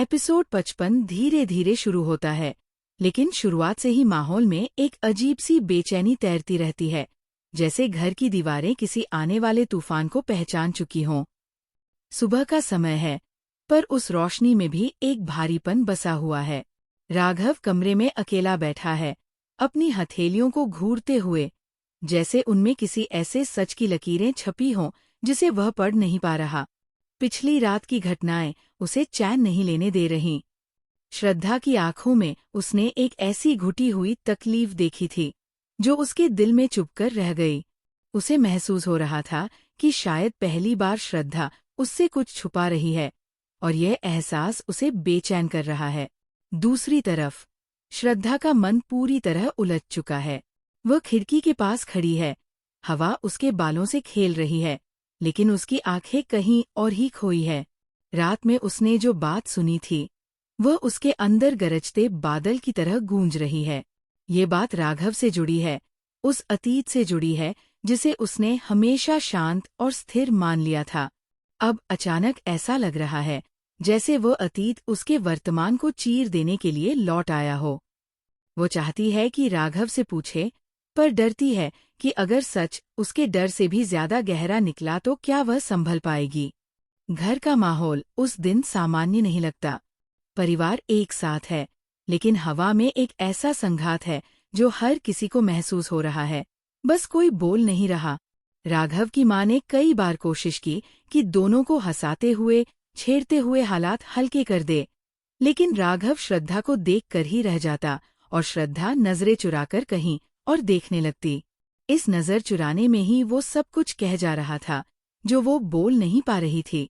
Episode 55 धीरे धीरे शुरू होता है, लेकिन शुरुआत से ही माहौल में एक अजीब सी बेचैनी तैरती रहती है, जैसे घर की दीवारें किसी आने वाले तूफान को पहचान चुकी हों। सुबह का समय है, पर उस रोशनी में भी एक भारीपन बसा हुआ है। राघव कमरे में अकेला बैठा है, अपनी हथेलियों को घूरते हुए, जैसे उनमें किसी ऐसे सच की लकीरें छपी हों जिसे वह पढ़ नहीं पा रहा। पिछली रात की घटनाएं उसे चैन नहीं लेने दे रहीं। श्रद्धा की आंखों में उसने एक ऐसी घुटी हुई तकलीफ देखी थी, जो उसके दिल में चुभकर रह गई। उसे महसूस हो रहा था कि शायद पहली बार श्रद्धा उससे कुछ छुपा रही है, और यह एहसास उसे बेचैन कर रहा है। दूसरी तरफ, श्रद्धा का मन पूरी तरह उलझ चुका है। वह खिड़की के पास खड़ी है, हवा उसके बालों से खेल रही है, लेकिन उसकी आंखें कहीं और ही खोई है। रात में उसने जो बात सुनी थी, वह उसके अंदर गरजते बादल की तरह गूंज रही है। ये बात राघव से जुड़ी है, उस अतीत से जुड़ी है जिसे उसने हमेशा शांत और स्थिर मान लिया था। अब अचानक ऐसा लग रहा है जैसे वह अतीत उसके वर्तमान को चीर देने के लिए लौट आया हो। वो चाहती है कि राघव से पूछे, पर डरती है कि अगर सच उसके डर से भी ज्यादा गहरा निकला तो क्या वह संभल पाएगी। घर का माहौल उस दिन सामान्य नहीं लगता। परिवार एक साथ है, लेकिन हवा में एक ऐसा संघात है जो हर किसी को महसूस हो रहा है, बस कोई बोल नहीं रहा। राघव की माँ ने कई बार कोशिश की कि दोनों को हंसाते हुए, छेड़ते हुए हालात हल्के कर दे, लेकिन राघव श्रद्धा को देखकर ही रह जाता और श्रद्धा नजरें चुराकर कहीं और देखने लगती। इस नजर चुराने में ही वो सब कुछ कह जा रहा था जो वो बोल नहीं पा रही थी।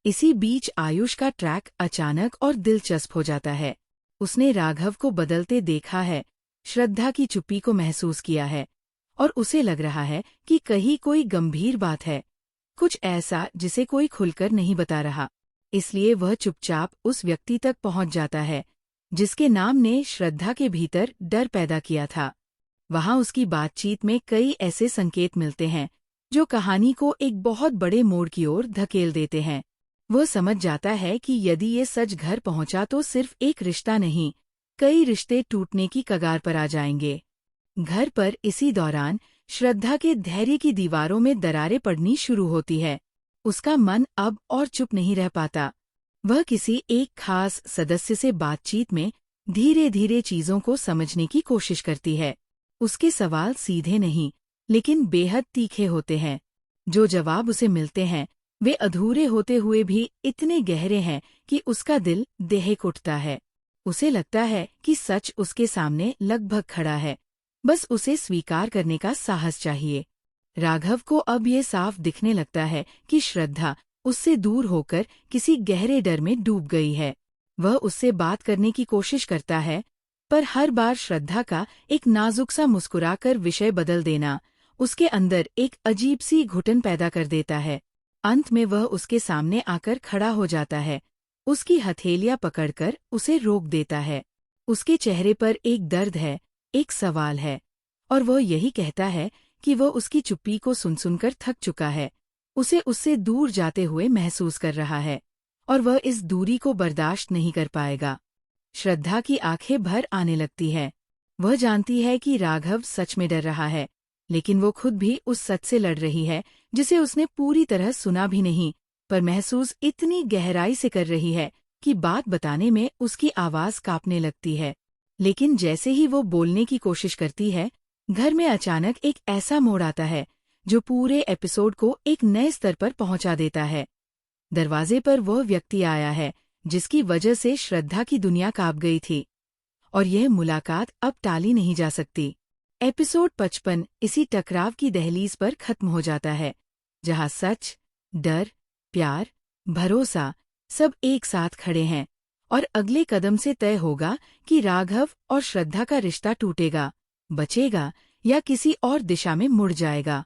इसी बीच आयुष का ट्रैक अचानक और दिलचस्प हो जाता है। उसने राघव को बदलते देखा है, श्रद्धा की चुप्पी को महसूस किया है, और उसे लग रहा है कि कहीं कोई गंभीर बात है, कुछ ऐसा जिसे कोई खुलकर नहीं बता रहा। इसलिए वह चुपचाप उस व्यक्ति तक पहुंच जाता है जिसके नाम ने श्रद्धा के भीतर डर पैदा किया था। वहां उसकी बातचीत में कई ऐसे संकेत मिलते हैं जो कहानी को एक बहुत बड़े मोड़ की ओर धकेल देते हैं। वह समझ जाता है कि यदि ये सच घर पहुंचा तो सिर्फ एक रिश्ता नहीं, कई रिश्ते टूटने की कगार पर आ जाएंगे। घर पर इसी दौरान श्रद्धा के धैर्य की दीवारों में दरारें पड़नी शुरू होती है। उसका मन अब और चुप नहीं रह पाता। वह किसी एक खास सदस्य से बातचीत में धीरे धीरे चीजों को समझने की कोशिश करती है। उसके सवाल सीधे नहीं, लेकिन बेहद तीखे होते हैं। जो जवाब उसे मिलते हैं वे अधूरे होते हुए भी इतने गहरे हैं कि उसका दिल दहक उठता है। उसे लगता है कि सच उसके सामने लगभग खड़ा है, बस उसे स्वीकार करने का साहस चाहिए। राघव को अब ये साफ दिखने लगता है कि श्रद्धा उससे दूर होकर किसी गहरे डर में डूब गई है। वह उससे बात करने की कोशिश करता है, पर हर बार श्रद्धा का एक नाजुक सा मुस्कुराकर विषय बदल देना उसके अंदर एक अजीब सी घुटन पैदा कर देता है। अंत में वह उसके सामने आकर खड़ा हो जाता है, उसकी हथेलियां पकड़कर उसे रोक देता है। उसके चेहरे पर एक दर्द है, एक सवाल है, और वह यही कहता है कि वह उसकी चुप्पी को सुन सुनकर थक चुका है। उसे उससे दूर जाते हुए महसूस कर रहा है, और वह इस दूरी को बर्दाश्त नहीं कर पाएगा। श्रद्धा की आंखें भर आने लगती है। वह जानती है कि राघव सच में डर रहा है, लेकिन वो खुद भी उस सच से लड़ रही है जिसे उसने पूरी तरह सुना भी नहीं, पर महसूस इतनी गहराई से कर रही है कि बात बताने में उसकी आवाज कांपने लगती है। लेकिन जैसे ही वो बोलने की कोशिश करती है, घर में अचानक एक ऐसा मोड़ आता है जो पूरे एपिसोड को एक नए स्तर पर पहुंचा देता है। दरवाजे पर वह व्यक्ति आया है जिसकी वजह से श्रद्धा की दुनिया कांप गई थी, और यह मुलाकात अब टाली नहीं जा सकती। एपिसोड 55 इसी टकराव की दहलीज पर खत्म हो जाता है, जहां सच, डर, प्यार, भरोसा सब एक साथ खड़े हैं, और अगले कदम से तय होगा कि राघव और श्रद्धा का रिश्ता टूटेगा, बचेगा या किसी और दिशा में मुड़ जाएगा।